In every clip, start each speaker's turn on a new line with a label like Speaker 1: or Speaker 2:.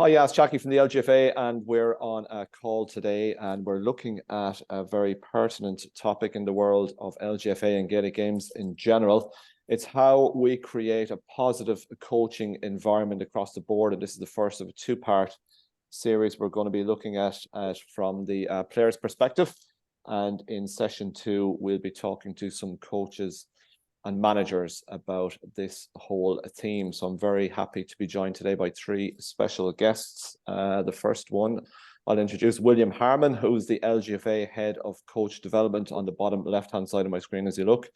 Speaker 1: Hi, yeah, it's Jackie from the LGFA, and we're on a call today, and we're looking at a very pertinent topic in the world of LGFA and Gaelic games in general. It's how we create a positive coaching environment across the board, and this is the first of a two-part series we're going to be looking at from the players' perspective. And in session 2, we'll be talking to some coaches and managers about this whole theme. So I'm very happy to be joined today by 3 special guests. The first one, I'll introduce William Harmon, who's the LGFA Head of Coach Development on the bottom left-hand side of my screen as you look.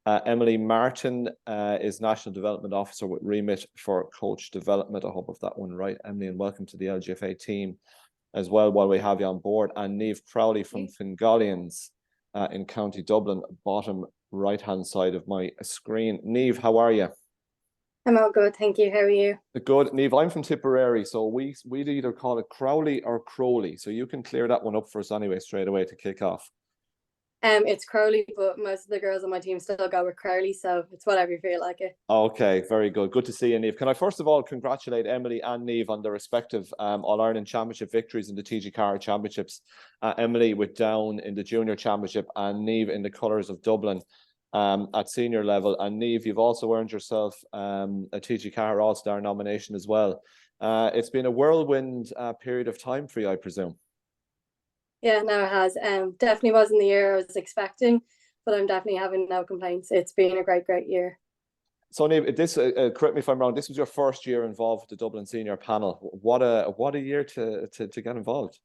Speaker 1: Emily Martin is National Development Officer with remit for Coach Development. I hope I've that one right, Emily, and welcome to the LGFA team as well while we have you on board. And Niamh Crowley from Fingollians in County Dublin, bottom right-hand side of my screen. Niamh, how are you?
Speaker 2: I'm all good, thank you. How are you?
Speaker 1: Good. Niamh, I'm from Tipperary, so we'd either call it Crowley or Crowley. So you can clear that one up for us anyway, straight away to kick off.
Speaker 2: It's Crowley, but most of the girls on my team still go with Crowley, so it's whatever you feel like it.
Speaker 1: Okay, very good. Good to see you, Niamh. Can I first of all congratulate Emily and Niamh on their respective All-Ireland Championship victories in the TG4 Championships. Emily with Down in the Junior Championship and Niamh in the colours of Dublin at senior level. And Niamh, you've also earned yourself a TG4 All Star nomination as well. It's been a whirlwind period of time for you, I presume.
Speaker 2: Yeah, no, it has. Definitely wasn't the year I was expecting, but I'm definitely having no complaints. It's been a great year.
Speaker 1: So Niamh, this correct me if I'm wrong, this was your first year involved with the Dublin senior panel. What a year to get involved.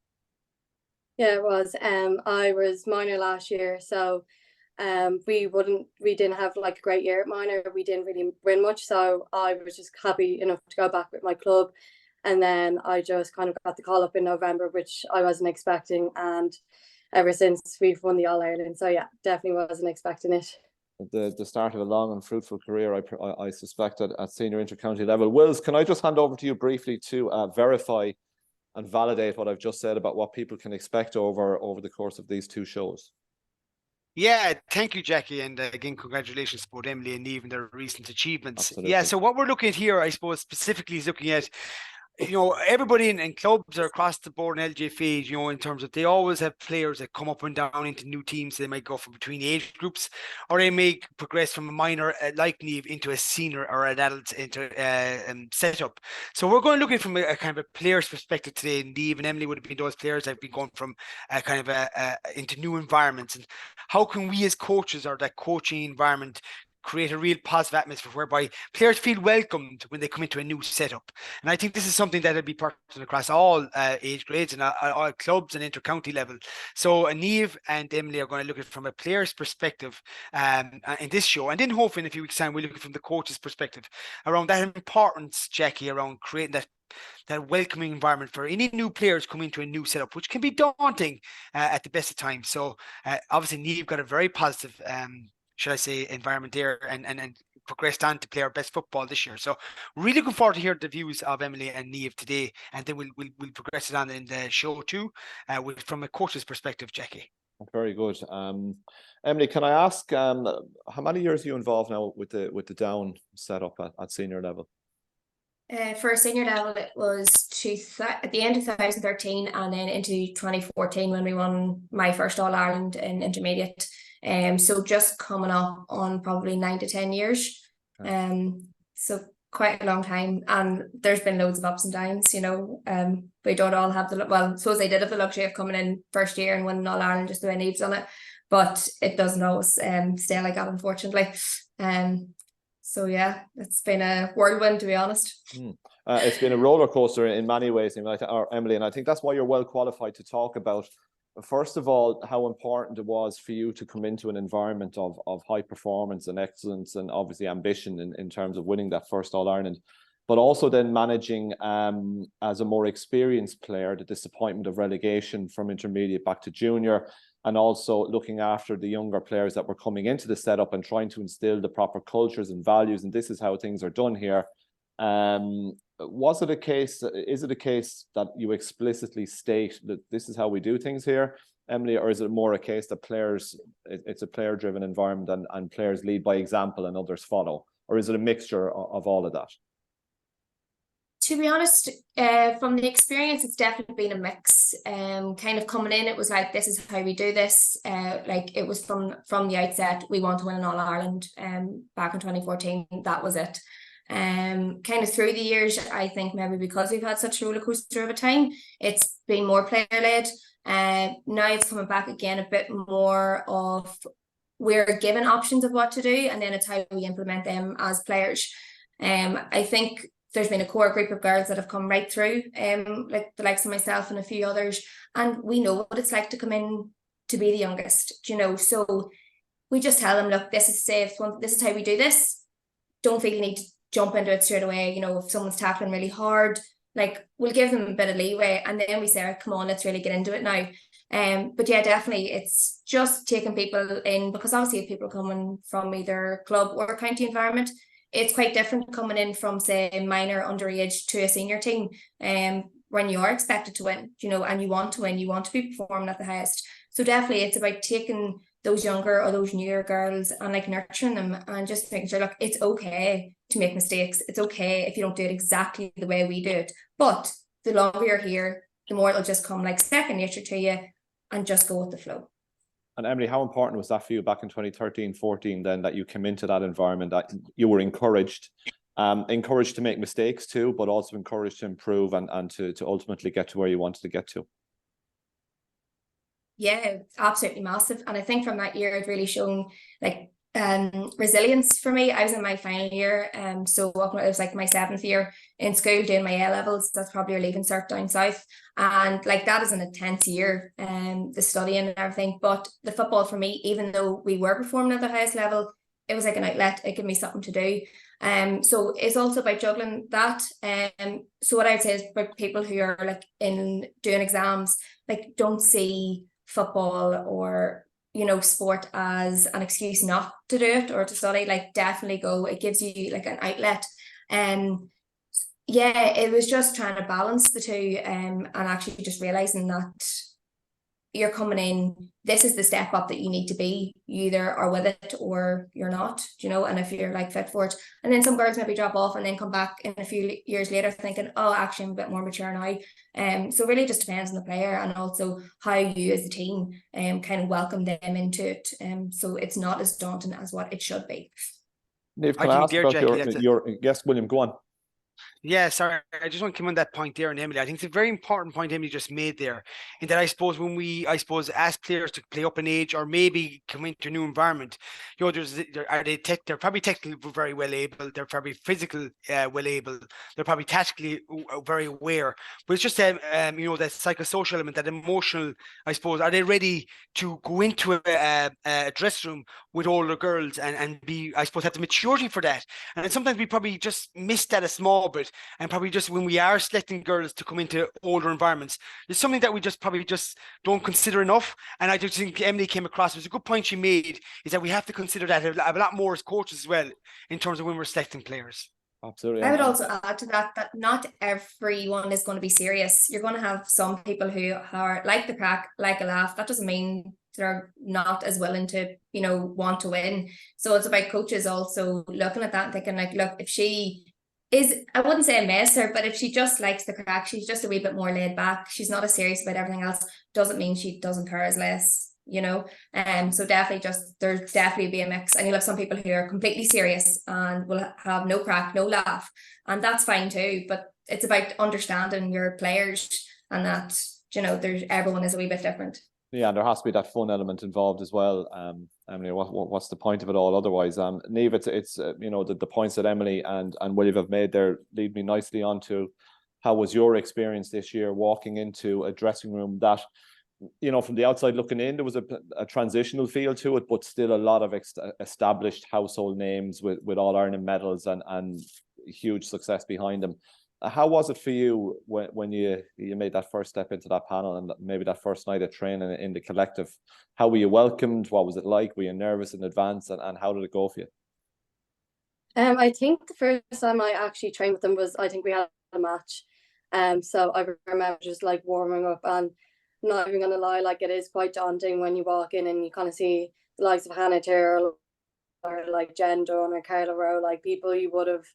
Speaker 2: Yeah, it was. I was minor last year, so we didn't have like a great year at minor. We didn't really win much, so I was just happy enough to go back with my club. And then I just kind of got the call up in November, which I wasn't expecting. And ever since, we've won the All-Ireland. So yeah, definitely wasn't expecting it.
Speaker 1: The start of a long and fruitful career, I suspect, at senior intercounty level. Wills, can I just hand over to you briefly to verify and validate what I've just said about what people can expect over the course of these 2 shows?
Speaker 3: Yeah, thank you, Jackie. And again, congratulations to both Emily and Niamh and their recent achievements.
Speaker 1: Absolutely.
Speaker 3: Yeah, so what we're looking at here, I suppose, specifically is looking at, everybody in clubs are across the board in LGFA, in terms of they always have players that come up and down into new teams. They might go from between age groups, or they may progress from a minor like Niamh into a senior or an adult into setup. So we're going to look at from a kind of a player's perspective today. And Niamh and Emily would have been those players that have been going from kind of into new environments, and how can we as coaches or that coaching environment create a real positive atmosphere whereby players feel welcomed when they come into a new setup. And I think this is something that will be pertinent across all age grades and all clubs and intercounty level. So Niamh and Emily are going to look at it from a player's perspective in this show. And then hopefully in a few weeks' time, we'll look at it from the coach's perspective around that importance, Jackie, around creating that welcoming environment for any new players coming into a new setup, which can be daunting at the best of times. So obviously Niamh got a very positive should I say, environment there, and progressed on to play our best football this year. So really looking forward to hear the views of Emily and Niamh today, and then we'll progress it on in the show too, from a coach's perspective, Jackie.
Speaker 1: Very good. Emily, can I ask how many years are you involved now with the Down setup at senior level?
Speaker 4: For senior level, it was at the end of 2013 and then into 2014 when we won my first All-Ireland in intermediate. So just coming up on probably 9 to 10 years. So quite a long time, and there's been loads of ups and downs. We don't all have I suppose I did have the luxury of coming in first year and winning All-Ireland just the way Niamh's done it, but it doesn't always stay like that, unfortunately. So yeah, it's been a whirlwind, to be honest.
Speaker 1: It's been a roller coaster in many ways, Emily, and I think that's why you're well qualified to talk about, first of all, how important it was for you to come into an environment of high performance and excellence and obviously ambition in terms of winning that first All-Ireland, but also then managing as a more experienced player the disappointment of relegation from intermediate back to junior, and also looking after the younger players that were coming into the setup and trying to instill the proper cultures and values, and this is how things are done here. Is it a case that you explicitly state that this is how we do things here, Emily, or is it more a case that it's a player-driven environment and players lead by example and others follow, or is it a mixture of all of that?
Speaker 4: To be honest, from the experience, it's definitely been a mix. Kind of coming in, it was like, this is how we do this. Like it was from the outset, we want to win an All Ireland. Back in 2014, that was it. Kind of through the years, I think maybe because we've had such a roller coaster of a time, it's been more player led. Now it's coming back again a bit more of, we're given options of what to do, and then it's how we implement them as players. I think there's been a core group of girls that have come right through, like the likes of myself and a few others, and we know what it's like to come in to be the youngest, you know. So we just tell them, look, this is safe. This is how we do this. Don't feel you need to jump into it straight away. You know, if someone's tackling really hard, like we'll give them a bit of leeway, and then we say, come on, let's really get into it now. But yeah, definitely, it's just taking people in, because obviously if people coming from either club or county environment, it's quite different coming in from, say, minor underage to a senior team. When you are expected to win, you know, and you want to win, you want to be performing at the highest. So definitely, it's about taking those younger or those newer girls and like nurturing them, and just making sure, look, it's okay to make mistakes. It's okay if you don't do it exactly the way we do it. But the longer you're here, the more it'll just come like second nature to you, and just go with the flow.
Speaker 1: And Emily, how important was that for you back in 2013-14 then, that you came into that environment, that you were encouraged to make mistakes too, but also encouraged to improve and to ultimately get to where you wanted to get to?
Speaker 4: Yeah, absolutely massive. And I think from that year, it really shown like resilience for me. I was in my final year, so it was like my 7th year in school doing my A levels. That's probably your leaving cert down south, and like that is an intense year, the studying and everything. But the football for me, even though we were performing at the highest level, it was like an outlet. It gave me something to do. So it's also about juggling that. So what I'd say is for people who are like in doing exams, like don't see football or, you know, sport as an excuse not to do it or to study. Like definitely go. It gives you like an outlet. Yeah, it was just trying to balance the two, and actually just realizing that you're coming in, this is the step up that you need to be. You either are with it or you're not, you know, and if you're like fit for it. And then some girls maybe drop off and then come back in a few years later thinking, oh, actually I'm a bit more mature now. So it really just depends on the player, and also how you as a team kind of welcome them into it. So it's not as daunting as what it should be.
Speaker 1: Niamh, can I ask about your guest, William? Go on.
Speaker 3: Yeah, sorry, I just want to come on that point there, and Emily, I think it's a very important point Emily just made there, in that I suppose when we, ask players to play up in age or maybe come into a new environment, you know, they're probably technically very well able, they're probably physically well able, they're probably tactically very aware, but it's just you know, that psychosocial element, that emotional, I suppose, are they ready to go into a dressing room with older girls and be, I suppose, have the maturity for that? And sometimes we probably just miss that a small bit, and probably just when we are selecting girls to come into older environments, it's something that we just probably just don't consider enough. And I just think Emily came across, it was a good point she made, is that we have to consider that a lot more as coaches as well, in terms of when we're selecting players.
Speaker 1: Absolutely.
Speaker 4: I would also add to that not everyone is going to be serious. You're going to have some people who are like the crack, like a laugh. That doesn't mean they're not as willing to, you know, want to win. So it's about coaches also looking at that and thinking, like, look, if she is, I wouldn't say a messer, but if she just likes the crack, she's just a wee bit more laid back, she's not as serious about everything else, doesn't mean she doesn't care as less, you know. So definitely there's definitely be a mix, and you'll have some people who are completely serious and will have no crack, no laugh, and that's fine too. But it's about understanding your players, and that, you know, everyone is a wee bit different.
Speaker 1: Yeah, and there has to be that fun element involved as well. I mean, what's the point of it all otherwise? Niamh, it's you know, the points that Emily and William have made there lead me nicely on to how was your experience this year walking into a dressing room that, you know, from the outside looking in, there was a transitional feel to it, but still a lot of established household names with All-Ireland medals and huge success behind them. How was it for you when you made that first step into that panel and maybe that first night of training in the collective? How were you welcomed? What was it like? Were you nervous in advance, and how did it go for you?
Speaker 2: I think the first time I actually trained with them was, I think we had a match. So I remember just like warming up, and not even gonna lie, like it is quite daunting when you walk in and you kind of see the likes of Hannah Tyrrell or like Jen Dunn or Cahill, like people you would have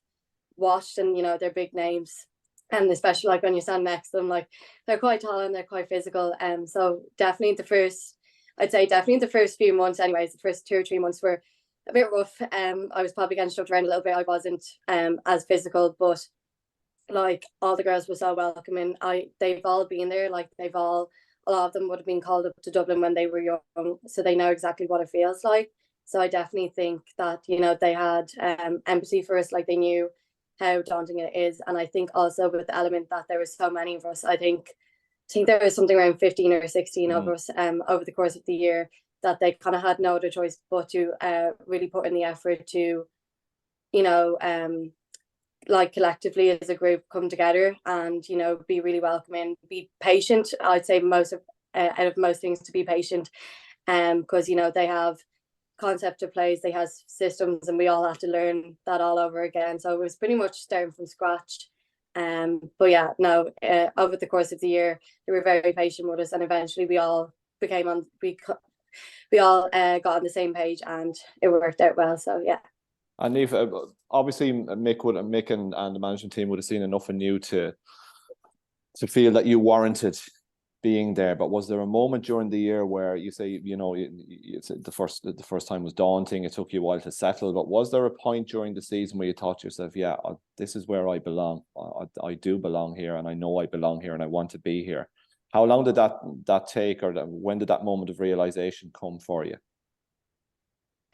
Speaker 2: watched, and you know, they're big names. and especially like when you stand next to them, like they're quite tall and they're quite physical. So definitely I'd say definitely the first few months, anyways, the first 2 or 3 months were a bit rough. I was probably getting shoved around a little bit. I wasn't as physical, but like all the girls were so welcoming. They've all been there, like a lot of them would have been called up to Dublin when they were young, so they know exactly what it feels like. So I definitely think that, you know, they had empathy for us, like they knew how daunting it is. And I think also with the element that there was so many of us, I think there was something around 15 or 16 of us over the course of the year, that they kind of had no other choice but to really put in the effort to, you know, like collectively as a group come together and, you know, be really welcoming, be patient. I'd say out of most things, to be patient, because, you know, they have concept of plays, they have systems, and we all have to learn that all over again. So it was pretty much starting from scratch. But yeah, no, over the course of the year, they were very patient with us, and eventually we all got on the same page, and it worked out well. So yeah.
Speaker 1: And Niamh, obviously Mick and the management team would have seen enough in you to feel that you warranted being there. But was there a moment during the year where you say, you know, the first time was daunting, it took you a while to settle, but was there a point during the season where you thought to yourself, yeah, this is where I belong, I do belong here, and I know I belong here, and I want to be here? How long did that take, or when did that moment of realization come for you?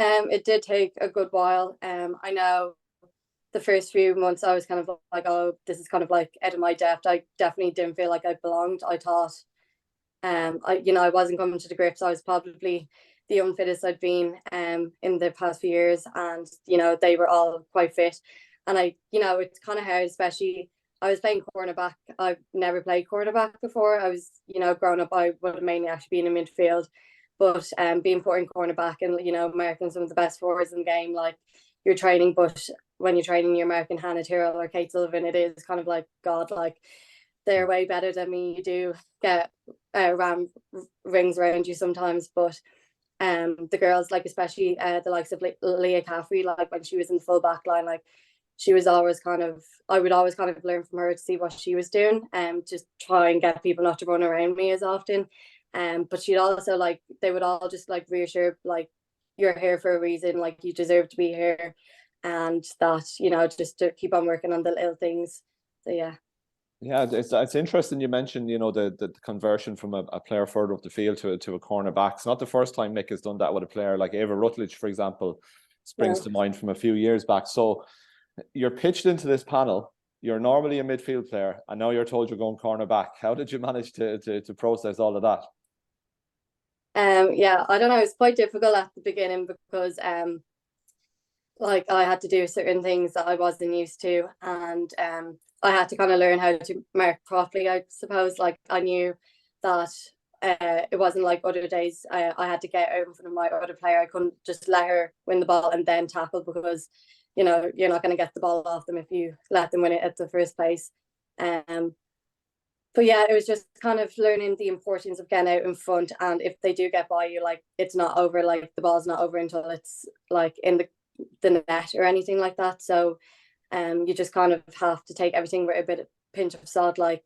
Speaker 2: It did take a good while. I know the first few months I was kind of like, oh, this is kind of like out of my depth. I definitely didn't feel like I belonged. I thought, I wasn't coming to the grips. I was probably the unfittest I'd been in the past few years, and, you know, they were all quite fit. And it's kind of hard, especially I was playing cornerback. I've never played cornerback before. I was, you know, growing up, I would have mainly actually been in midfield. But being put in cornerback and, you know, marking some of the best forwards in the game, like you're training, but when you're training, you're marking Hannah Tyrrell or Kate Sullivan, it is kind of like, God, like they're way better than me. You do get ram rings around you sometimes, but the girls, like especially the likes of Leah Caffrey, like when she was in the full back line, like she was always I would always kind of learn from her to see what she was doing, and just try and get people not to run around me as often. But she'd also, like, they would all just like reassure, like, you're here for a reason, like you deserve to be here, and that, you know, just to keep on working on the little things. So yeah.
Speaker 1: Yeah, it's interesting you mentioned, you know, the conversion from a player further up the field to a cornerback. It's not the first time Mick has done that with a player. Like Ava Rutledge, for example, springs to mind from a few years back. So you're pitched into this panel. You're normally a midfield player, and now you're told you're going cornerback. How did you manage to process all of that?
Speaker 2: Yeah, I don't know. It's quite difficult at the beginning because like I had to do certain things that I wasn't used to, and I had to kind of learn how to mark properly, I suppose. Like I knew that it wasn't like other days. I had to get out in front of my other player. I couldn't just let her win the ball and then tackle, because, you know, you're not going to get the ball off them if you let them win it at the first place. But yeah, it was just kind of learning the importance of getting out in front, and if they do get by you, like it's not over, like the ball's not over until it's like in the net or anything like that. So you just kind of have to take everything with a bit of pinch of salt. Like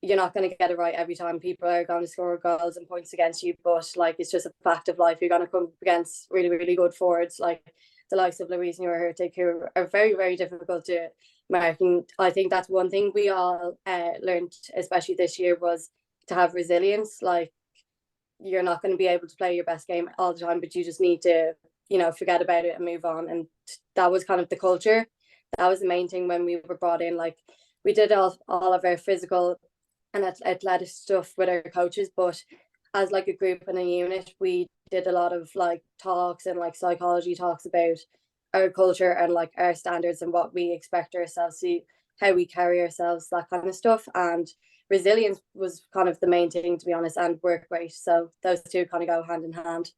Speaker 2: you're not going to get it right every time. People are going to score goals and points against you, but like it's just a fact of life. You're going to come against really, really good forwards, like the likes of Louise and Hurtig, who are very, very difficult to mark. And I think that's one thing we all learned, especially this year, was to have resilience. Like you're not going to be able to play your best game all the time, but you just need to, you know, forget about it and move on. And that was kind of the culture. That was the main thing when we were brought in. Like we did all of our physical and athletic stuff with our coaches, but as like a group and a unit, we did a lot of like talks and like psychology talks about our culture and like our standards and what we expect ourselves to, how we carry ourselves, that kind of stuff. And resilience was kind of the main thing, to be honest, and work rate. So those two kind of go hand in hand.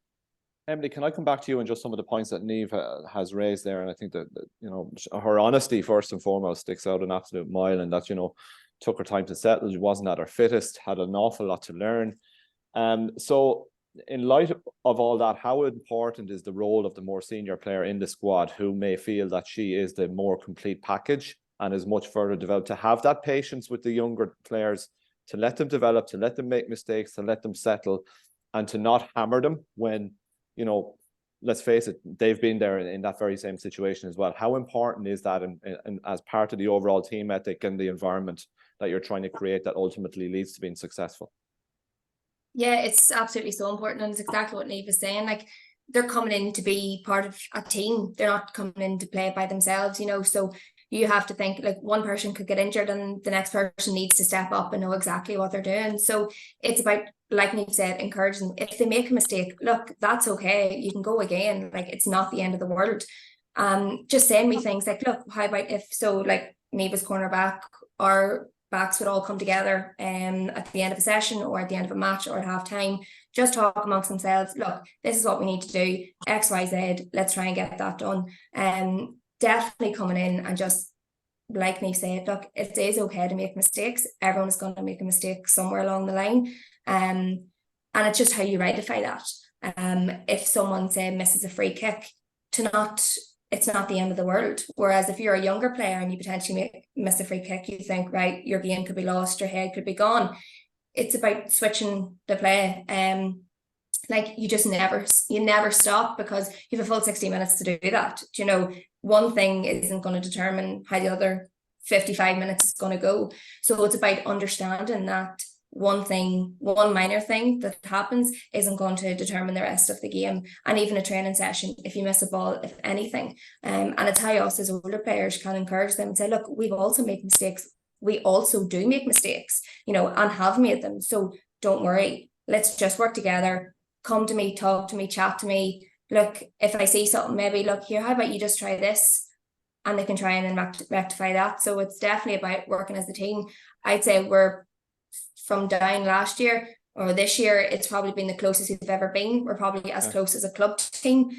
Speaker 1: Emily, can I come back to you on just some of the points that Niamh has raised there? And I think that, you know, her honesty first and foremost sticks out an absolute mile, and that, you know, took her time to settle. She wasn't at her fittest, had an awful lot to learn. So in light of all that, how important is the role of the more senior player in the squad who may feel that she is the more complete package and is much further developed, to have that patience with the younger players, to let them develop, to let them make mistakes, to let them settle, and to not hammer them when, you know, let's face it, they've been there in that very same situation as well. How important is that and as part of the overall team ethic and the environment that you're trying to create that ultimately leads to being successful?
Speaker 4: Yeah, it's absolutely so important, and it's exactly what Niamh was saying. Like, they're coming in to be part of a team. They're not coming in to play by themselves, you know. So you have to think, like, one person could get injured and the next person needs to step up and know exactly what they're doing. So it's about, like Niamh said, encouraging them. If they make a mistake, look, that's okay. You can go again. Like, it's not the end of the world. Just saying me things like, look, how about if, so like Niamh's cornerback, our backs would all come together at the end of a session or at the end of a match or at half time, just talk amongst themselves. Look, this is what we need to do, X, Y, Z, let's try and get that done. Definitely coming in and just, like Niamh said, look, it is okay to make mistakes. Everyone is going to make a mistake somewhere along the line. And it's just how you rectify that. If someone, say, misses a free kick, it's not the end of the world. Whereas if you're a younger player and you potentially miss a free kick, you think, right, your game could be lost, your head could be gone. It's about switching the play. Like, you never stop, because you have a full 60 minutes to do that. Do you know, one thing isn't going to determine how the other 55 minutes is going to go. So it's about understanding that one minor thing that happens isn't going to determine the rest of the game. And even a training session, if you miss a ball, if anything, and it's how us as older players can encourage them and say, look, we've also made mistakes. We also do make mistakes, you know, and have made them. So don't worry. Let's just work together. Come to me, talk to me, chat to me. Look, if I see something, maybe, look here, how about you just try this? And they can try and then rectify that. So it's definitely about working as a team. I'd say we're, from down last year or this year, it's probably been the closest we've ever been. We're probably as close as a club team,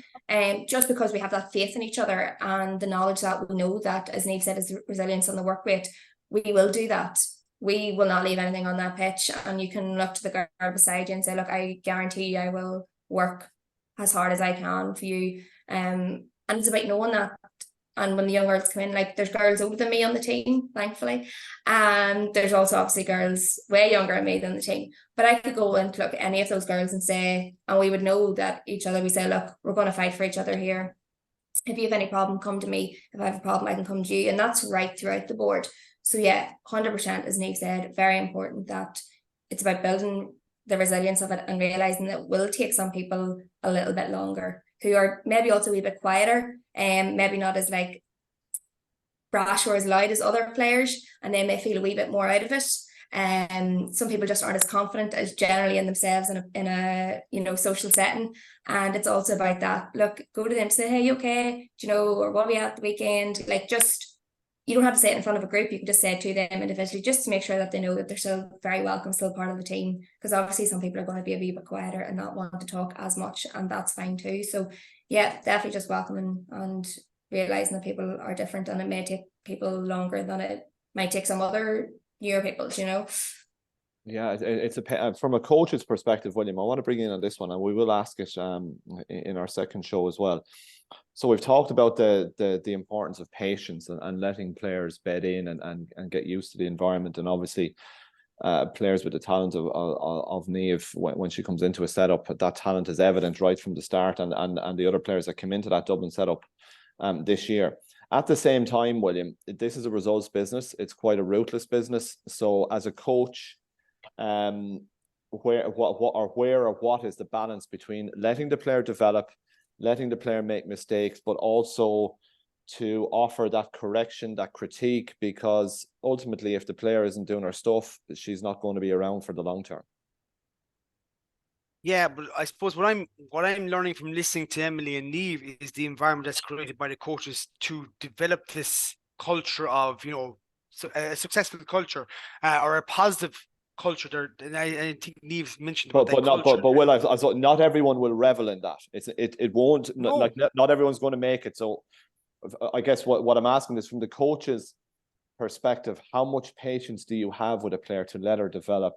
Speaker 4: just because we have that faith in each other and the knowledge that we know that, as Niamh said, is resilience on the work rate. We will do that. We will not leave anything on that pitch, and you can look to the girl beside you and say, look, I guarantee you I will work as hard as I can for you. And it's about knowing that. And when the young girls come in, like, there's girls older than me on the team, thankfully. And there's also obviously girls way younger than me than the team. But I could go and look at any of those girls and say, and we would know that each other, we say, look, we're going to fight for each other here. If you have any problem, come to me. If I have a problem, I can come to you. And that's right throughout the board. So yeah, 100%, as Niamh said, very important that it's about building the resilience of it and realising that it will take some people a little bit longer, who are maybe also a wee bit quieter and maybe not as like brash or as loud as other players, and they may feel a wee bit more out of it. Some people just aren't as confident as generally in themselves in a you know, social setting. And it's also about that, look, go to them, say, hey, you okay? Do you know, or what are we at the weekend? Like, just, you don't have to say it in front of a group, you can just say it to them individually, just to make sure that they know that they're still very welcome, still part of the team. Because obviously some people are going to be a wee bit quieter and not want to talk as much, and that's fine too. So yeah, definitely just welcoming and realising that people are different, and it may take people longer than it might take some other newer people, you know. Yeah,
Speaker 1: it's from a coach's perspective, William, I want to bring in on this one, and we will ask it in our second show as well. So we've talked about the importance of patience and letting players bed in and get used to the environment, and obviously players with the talent of Niamh, when she comes into a setup, that talent is evident right from the start, and the other players that came into that Dublin setup this year. At the same time, William, this is a results business. It's quite a ruthless business. So as a coach, where or what is the balance between letting the player develop, letting the player make mistakes, but also to offer that correction, that critique? Because ultimately, if the player isn't doing her stuff, she's not going to be around for the long term.
Speaker 3: Yeah, but I suppose what I'm learning from listening to Emily and Niamh is the environment that's created by the coaches to develop this culture of, you know, a successful culture or a positive culture. There, and I think Niamh mentioned about that.
Speaker 1: But Will, I thought not everyone will revel in that. It won't. No. Like, not everyone's going to make it. So I guess what I'm asking is, from the coach's perspective, how much patience do you have with a player to let her develop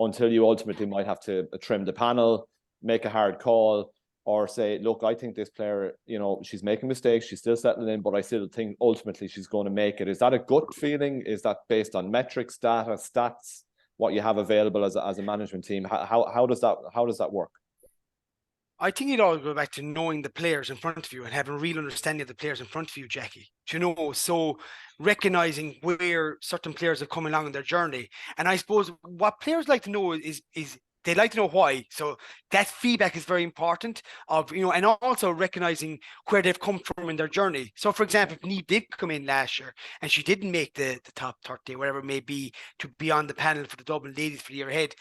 Speaker 1: until you ultimately might have to trim the panel, make a hard call, or say, look, I think this player, you know, she's making mistakes, she's still settling in, but I still think ultimately she's going to make it? Is that a gut feeling? Is that based on metrics, data, stats, what you have available as a management team? How does that work?
Speaker 3: I think it all goes back to knowing the players in front of you and having a real understanding of the players in front of you, Jackie. Do you know, so recognizing where certain players have come along in their journey. And I suppose what players like to know is they like to know why. So that feedback is very important of, you know, and also recognizing where they've come from in their journey. So for example, if Niamh did come in last year and she didn't make the top 30, whatever it may be, to be on the panel for the Dublin ladies for the year ahead,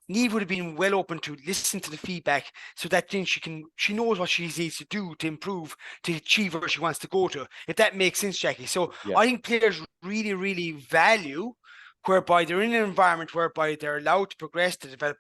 Speaker 3: Niamh would have been well open to listen to the feedback, so that then she knows what she needs to do to improve, to achieve where she wants to go to, if that makes sense, Jackie. So yeah. I think players really, really value whereby they're in an environment whereby they're allowed to progress, to develop.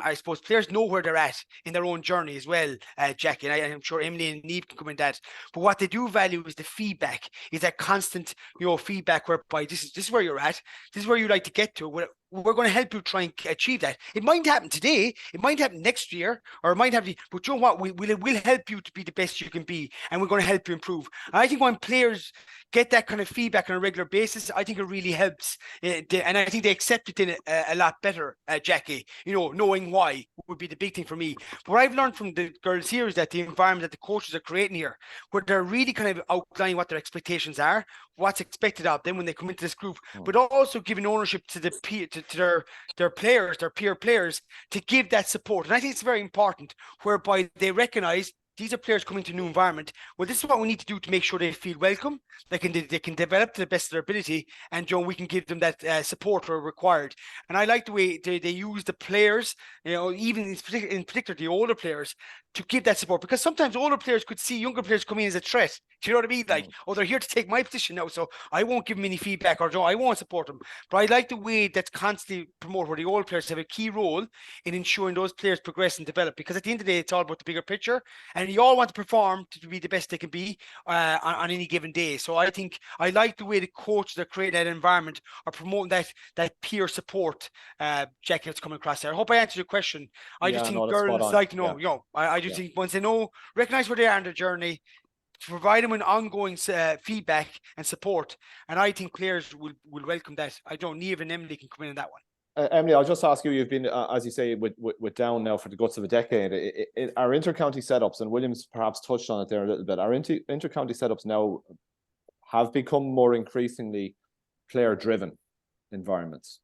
Speaker 3: I suppose players know where they're at in their own journey as well, Jackie, and I'm sure Emily and Niamh can come in that. But what they do value is the feedback, is that constant, you know, feedback whereby this is where you're at, this is where you like to get to. We're going to help you try and achieve that. It might happen today, it might happen next year, or it might happen, but you know what? We'll help you to be the best you can be, and we're going to help you improve. And I think when players get that kind of feedback on a regular basis, I think it really helps. And I think they accept it in a lot better, Jackie. You know, knowing why would be the big thing for me. But what I've learned from the girls here is that the environment that the coaches are creating here, where they're really kind of outlining what their expectations are, what's expected of them when they come into this group, but also giving ownership to their players, their peer players, to give that support. And I think it's very important, whereby they recognize these are players coming to a new environment. Well, this is what we need to do to make sure they feel welcome. They can develop to the best of their ability, and we can give them that support where required. And I like the way they use the players, you know, even in particular the older players, to give that support, because sometimes older players could see younger players come in as a threat. Do you know what I mean? Like, oh, they're here to take my position now, so I won't give them any feedback, or I won't support them. But I like the way that's constantly promoted, where the older players have a key role in ensuring those players progress and develop, because at the end of the day, it's all about the bigger picture, and you all want to perform to be the best they can be on any given day. So I think I like the way the coaches that create that environment are promoting that peer support. Jackie, it's coming across there. I hope I answered your question. I just think girls like to know, you know, I just think once they know, recognize where they are in their journey, to provide them with ongoing feedback and support. And I think players will welcome that. I don't, Niamh and Emily can come in on that one.
Speaker 1: Emily, I'll just ask you, you've been, as you say, with Down now for the guts of a decade. Our intercounty setups, and Williams perhaps touched on it there a little bit, our intercounty setups now have become more increasingly player-driven environments.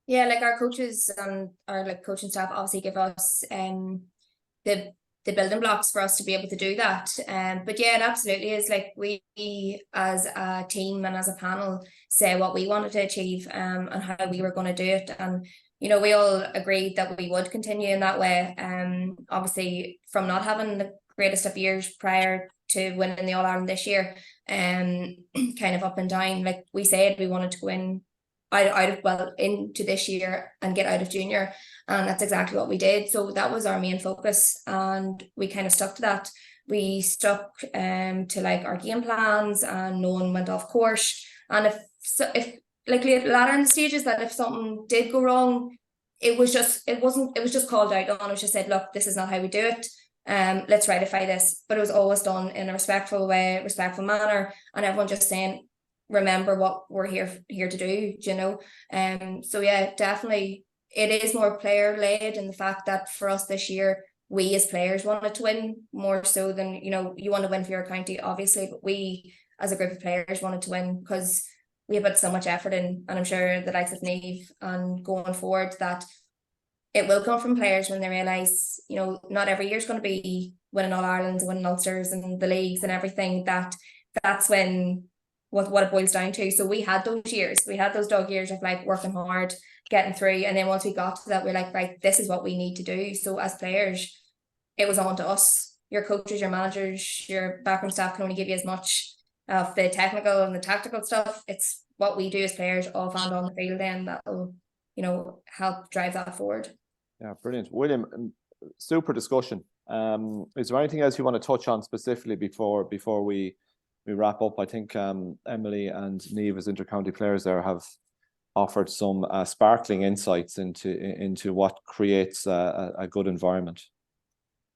Speaker 4: Yeah, like our coaches and our coaching staff obviously give us the building blocks for us to be able to do that. But yeah, it absolutely is. Like, we as a team and as a panel say what we wanted to achieve and how we were going to do it. And, you know, we all agreed that we would continue in that way. Obviously, from not having the greatest of years prior to winning the All-Ireland this year, kind of up and down, like we said, we wanted to go in into this year and get out of junior, and that's exactly what we did. So that was our main focus, and we kind of stuck to that. We stuck to like our game plans, and no one went off course. And if like later in the stages, that if something did go wrong, it was just called out on. It was just said, look, this is not how we do it. Let's rectify this. But it was always done in a respectful way, respectful manner, and everyone just saying, remember what we're here to do, you know. So yeah, definitely it is more player led, in the fact that for us this year, we as players wanted to win more so than, you know, you want to win for your county obviously, but we as a group of players wanted to win because we have put so much effort in. And I'm sure the likes of Niamh and going forward, that it will come from players when they realise, you know, not every year is going to be winning All Irelands, winning Ulsters and the leagues and everything. That's when what it boils down to. So we had those years, we had those dog years of like working hard, getting through, and then once we got to that, we're like, right, this is what we need to do. So as players, it was on to us. Your coaches, your managers, your backroom staff can only give you as much of the technical and the tactical stuff. It's what we do as players off and on the field then that will, you know, help drive that forward.
Speaker 1: Yeah, brilliant. William, super discussion. Is there anything else you want to touch on specifically before we wrap up? I think Emily and Niamh as intercounty players there have offered some sparkling insights into what creates a good environment.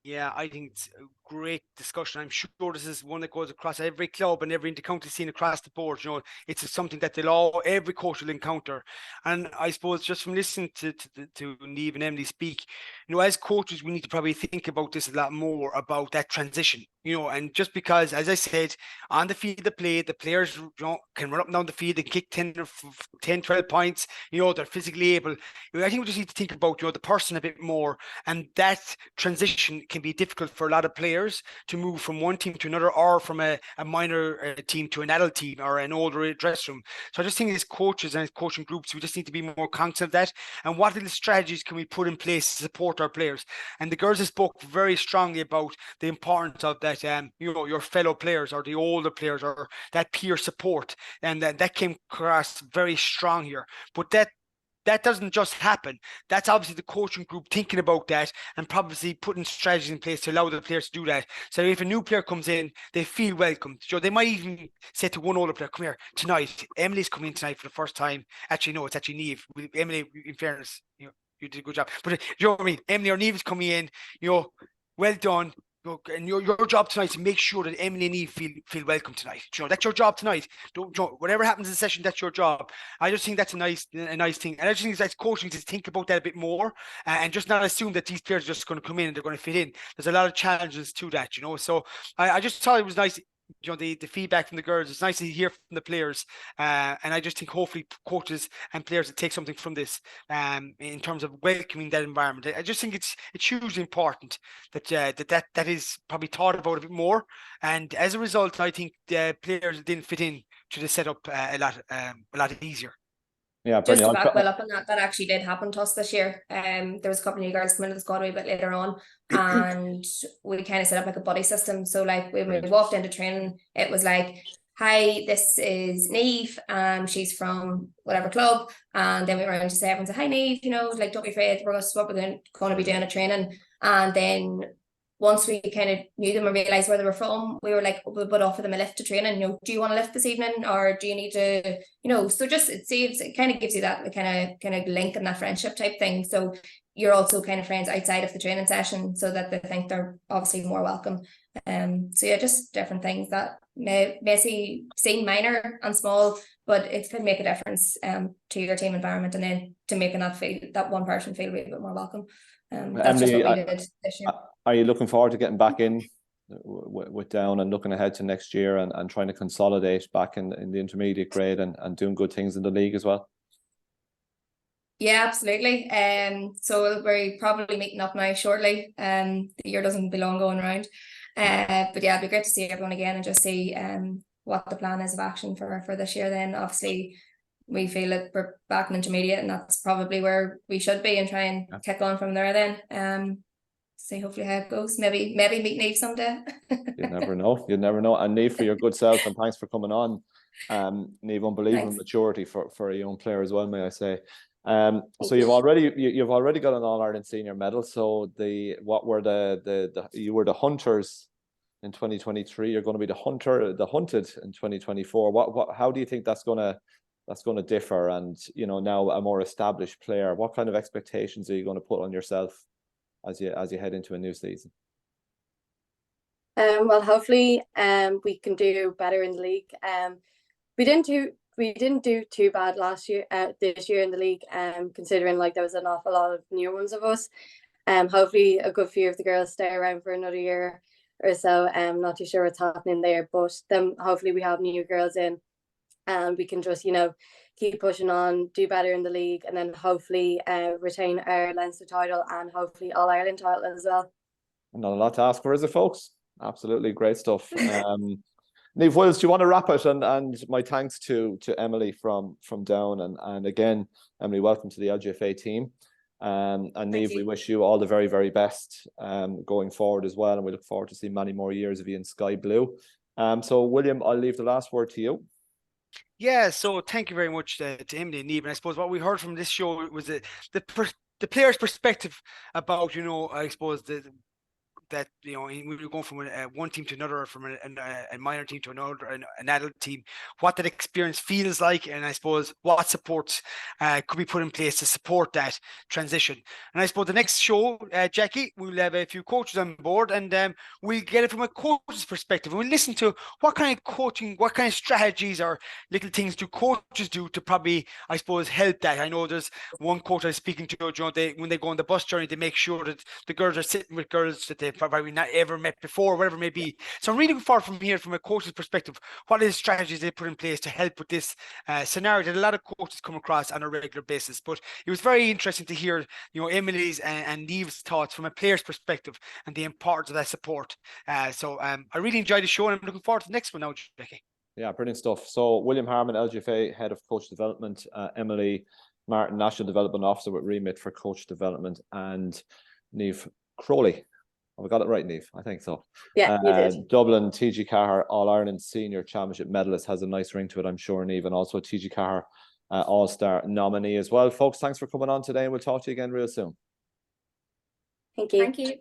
Speaker 3: Yeah, I think it's a great discussion. I'm sure this is one that goes across every club and every intercounty scene across the board. It's something that every coach will encounter. And I suppose just from listening to Niamh and Emily speak, as coaches, we need to probably think about this a lot more about that transition. And just because, as I said, on the field of play, the players can run up and down the field and kick 10, 12 points. They're physically able. I think we just need to think about the person a bit more, and that transition can be difficult for a lot of players to move from one team to another, or from a minor team to an adult team or an older dressing room. So I just think as coaches and as coaching groups, we just need to be more conscious of that. And what little strategies can we put in place to support our players? And the girls have spoke very strongly about the importance of that, your fellow players or the older players, or that peer support. And that came across very strong here. But that doesn't just happen. That's obviously the coaching group thinking about that and probably putting strategies in place to allow the players to do that. So if a new player comes in, they feel welcome. So they might even say to one older player, "Come here tonight. Emily's coming in tonight for the first time." Actually, no, it's actually Niamh. Emily, in fairness, you did a good job. But you know what I mean? Emily or Niamh is coming in. Well done. And your job tonight is to make sure that Emily and Eve feel welcome tonight. That's your job tonight. Don't whatever happens in the session, that's your job. I just think that's a nice thing, and I just think it's coaching to think about that a bit more, and just not assume that these players are just going to come in and they're going to fit in. There's a lot of challenges to that, So I just thought it was nice. The feedback from the girls. It's nice to hear from the players, and I just think hopefully coaches and players will take something from this, in terms of welcoming that environment. I just think it's hugely important that is probably thought about a bit more, and as a result, I think the players didn't fit in to the setup a lot easier.
Speaker 1: Yeah,
Speaker 4: just to back well up on that actually did happen to us this year. There was a couple of new girls coming into the squad a bit later on, and we kind of set up like a buddy system. So like when we walked into training, it was like, "Hi, this is Niamh. She's from whatever club." And then we were around to say, everyone said, "Hi Niamh, like don't be afraid, we're going to be doing a training." And then once we kind of knew them and realised where they were from, we were like, we would offer them a lift to training. Do you want a lift this evening, or do you need to, so just it kind of gives you that kind of link and that friendship type thing. So you're also kind of friends outside of the training session, so that they think they're obviously more welcome. So yeah, just different things that may seem minor and small, but it could make a difference to your team environment, and then to making that one person feel a bit more welcome. That's Emily, just what we did this year.
Speaker 1: Are you looking forward to getting back in with Down and looking ahead to next year and trying to consolidate back in the intermediate grade and doing good things in the league as well?
Speaker 4: Yeah, absolutely. So we're probably meeting up now shortly. The year doesn't be long going around. But yeah, it'd be great to see everyone again and just see what the plan is of action for this year. Then obviously we feel that we're back in intermediate, and that's probably where we should be, and try and kick on from there then. See hopefully how it goes. Maybe meet Niamh someday.
Speaker 1: You never know. And Niamh, for your good self, and thanks for coming on. Niamh, unbelievable maturity for a young player as well, may I say. So you've already got an All-Ireland senior medal. So you were the hunters in 2023. You're going to be the hunted in 2024. How do you think that's going to differ? And now a more established player, what kind of expectations are you going to put on yourself as you head into a new season?
Speaker 2: Well, hopefully we can do better in the league. We didn't do too bad this year in the league, considering like there was an awful lot of new ones of us. Hopefully a good few of the girls stay around for another year or so. I'm not too sure what's happening there, but then hopefully we have new girls in, and we can just keep pushing on, do better in the league, and then hopefully retain our Leinster title and hopefully All Ireland title as well.
Speaker 1: Not a lot to ask for, is it, folks? Absolutely great stuff. Niamh Wills, do you want to wrap it? And my thanks to Emily from Down, and again, Emily, welcome to the LGFA team. And Niamh, we wish you all the very, very best going forward as well, and we look forward to seeing many more years of you in Sky Blue. So William, I'll leave the last word to you.
Speaker 3: Yeah, so thank you very much to Emily and Niamh. And I suppose what we heard from this show was the player's perspective about, I suppose, the that, you know, we were going from one team to another, from a minor team to another, an adult team, what that experience feels like, and I suppose what supports could be put in place to support that transition. And I suppose the next show, Jackie, we'll have a few coaches on board, and we'll get it from a coach's perspective. And we'll listen to what kind of coaching, what kind of strategies or little things do coaches do to probably, I suppose, help that. I know there's one coach I was speaking to, you know, when they go on the bus journey, they make sure that the girls are sitting with girls that they've probably not ever met before, whatever it may be. So I'm really looking forward from here, from a coach's perspective, what are the strategies they put in place to help with this scenario that a lot of coaches come across on a regular basis. But it was very interesting to hear, you know, Emily's and Niamh's thoughts from a player's perspective and the importance of that support. So I really enjoyed the show, and I'm looking forward to the next one now, Jackie.
Speaker 1: Yeah, brilliant stuff. So William Harmon, LGFA, Head of Coach Development, Emily Martin, National Development Officer with remit for Coach Development, and Niamh Crowley. Have I got it right, Niamh? I think so.
Speaker 2: Yeah, you did.
Speaker 1: Dublin TG4 All-Ireland Senior Championship medalist, has a nice ring to it, I'm sure, Niamh, and also TG4 All Star nominee as well. Folks, thanks for coming on today, and we'll talk to you again real soon.
Speaker 2: Thank you.
Speaker 4: Thank you.